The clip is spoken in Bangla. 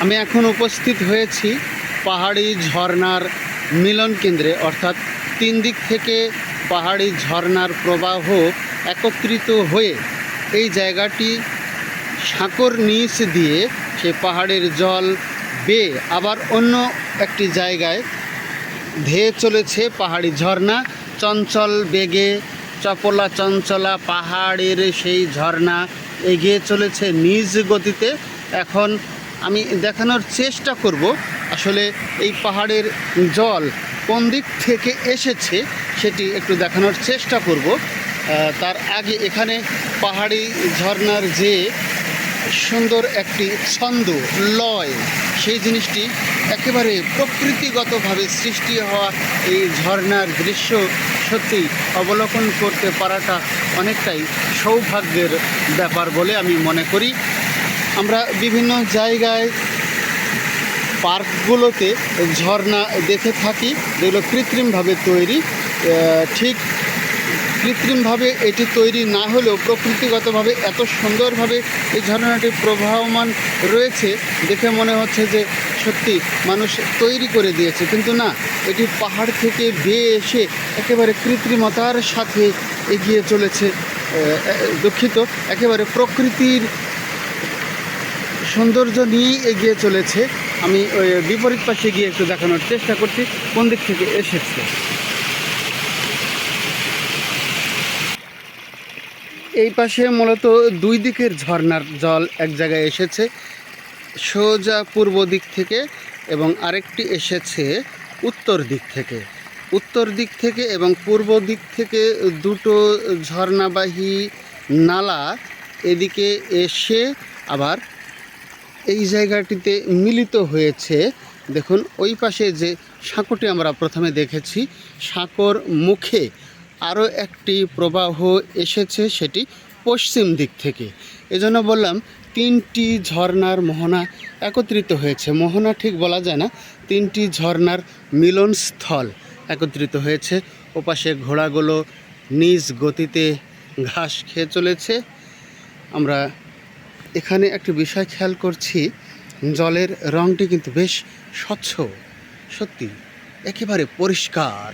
আমি এখন উপস্থিত হয়েছি পাহাড়ি ঝর্ণার মিলন কেন্দ্রে, অর্থাৎ তিন দিক থেকে পাহাড়ি ঝর্ণার প্রবাহ একত্রিত হয়ে এই জায়গাটি সাঁকোর নিচ দিয়ে সে পাহাড়ের জল বেয়ে আবার অন্য একটি জায়গায় ধেয়ে চলেছে পাহাড়ি ঝর্ণা। চঞ্চল বেগে চপলা চঞ্চলা পাহাড়ের সেই ঝর্ণা এগিয়ে চলেছে নিজ গতিতে। এখন আমি দেখানোর চেষ্টা করব আসলে এই পাহাড়ের জল কোন দিক থেকে এসেছে সেটি একটু দেখানোর চেষ্টা করব। তার আগে এখানে পাহাড়ি ঝর্ণার যে সুন্দর একটি ছন্দ লয়, সেই জিনিসটি একেবারে প্রকৃতিগতভাবে সৃষ্টি হওয়া এই ঝর্ণার দৃশ্য সত্যি অবলোকন করতে পারাটা অনেকটাই সৌভাগ্যের ব্যাপার বলে আমি মনে করি। আমরা বিভিন্ন জায়গায় পার্কগুলোতে ঝর্ণা দেখে থাকি যেগুলো কৃত্রিমভাবে তৈরি। ঠিক কৃত্রিমভাবে এটি তৈরি না হলেও প্রকৃতিগতভাবে এত সুন্দরভাবে এই ঝর্ণাটি প্রবাহমান রয়েছে দেখে মনে হচ্ছে যে সত্যি মানুষ তৈরি করে দিয়েছে, কিন্তু না, এটি পাহাড় থেকে বেয়ে এসে একেবারে কৃত্রিমতার সাথে এগিয়ে চলেছে। দুঃখিত, একেবারে প্রকৃতির সৌন্দর্য নিয়েই এগিয়ে চলেছে। আমি ওই বিপরীত পাশে গিয়ে একটু দেখানোর চেষ্টা করছি কোন দিক থেকে এসেছে। এই পাশে মূলত দুই দিকের ঝর্ণার জল এক জায়গায় এসেছে, সোজা পূর্ব দিক থেকে, এবং আরেকটি এসেছে উত্তর দিক থেকে। উত্তর দিক থেকে এবং পূর্ব দিক থেকে দুটো ঝর্ণাবাহী নালা এদিকে এসে আবার এই জায়গাটিতে মিলিত হয়েছে। দেখুন ওই পাশে যে সাঁকোটি আমরা প্রথমে দেখেছি, সাঁকোর মুখে আরও একটি প্রবাহ এসেছে, সেটি পশ্চিম দিক থেকে। এজন্য বললাম তিনটি ঝর্ণার মোহনা একত্রিত হয়েছে। মোহনা ঠিক বলা যায় না, তিনটি ঝর্ণার মিলনস্থল একত্রিত হয়েছে। ওপাশে ঘোড়াগুলো নিজ গতিতে ঘাস খেয়ে চলেছে। আমরা এখানে একটি বিষয় খেয়াল করছি, জলের রঙটি কিন্তু বেশ স্বচ্ছ, সত্যি একেবারে পরিষ্কার।